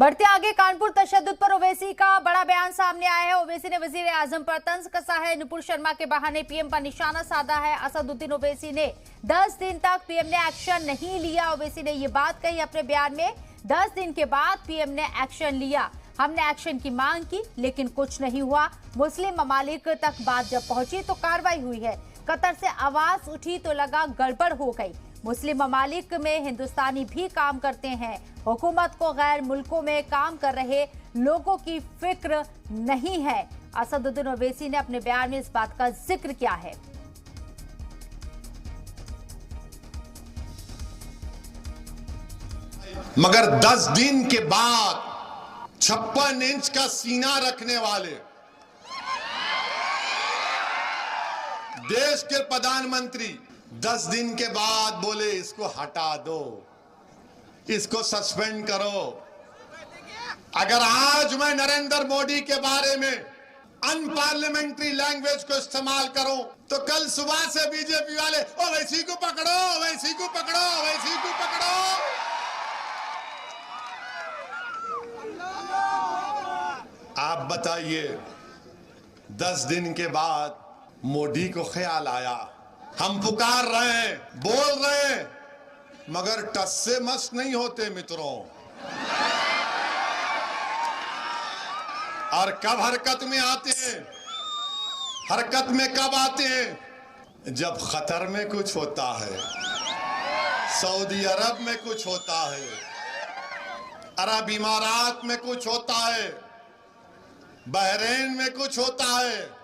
बढ़ते आगे, कानपुर तशद्दुद पर ओवैसी का बड़ा बयान सामने आया है। ओवैसी ने वजीर आजम पर तंज कसा है। नुपुर शर्मा के बहाने पीएम पर निशाना साधा है। असदुद्दीन ओवैसी ने 10 दिन तक पीएम ने एक्शन नहीं लिया। ओवैसी ने ये बात कही अपने बयान में। 10 दिन के बाद पीएम ने एक्शन लिया। हमने एक्शन की मांग की लेकिन कुछ नहीं हुआ। मुस्लिम ममालिक तक बात जब पहुंची तो कार्रवाई हुई है। कतर से आवाज उठी तो लगा गड़बड़ हो गई। मुस्लिम ममालिक में हिंदुस्तानी भी काम करते हैं। हुकूमत को गैर मुल्कों में काम कर रहे लोगों की फिक्र नहीं है। असदुद्दीन ओवैसी ने अपने बयान में इस बात का जिक्र किया है। मगर 10 दिन के बाद 56 इंच का सीना रखने वाले देश के प्रधानमंत्री 10 दिन के बाद बोले इसको हटा दो, इसको सस्पेंड करो। अगर आज मैं नरेंद्र मोदी के बारे में अनपार्लियामेंट्री लैंग्वेज को इस्तेमाल करूं तो कल सुबह से बीजेपी वाले ओवैसी को पकड़ो, ओवैसी को पकड़ो, ओवैसी को पकड़ो। आप बताइए, 10 दिन के बाद मोदी को ख्याल आया, हम पुकार रहे हैं, बोल रहे हैं, मगर टस से मस नहीं होते मित्रों। और कब हरकत में आते हैं? हरकत में कब आते हैं? जब खतर में कुछ होता है, सऊदी अरब में कुछ होता है, अरब इमारात में कुछ होता है, बहरीन में कुछ होता है,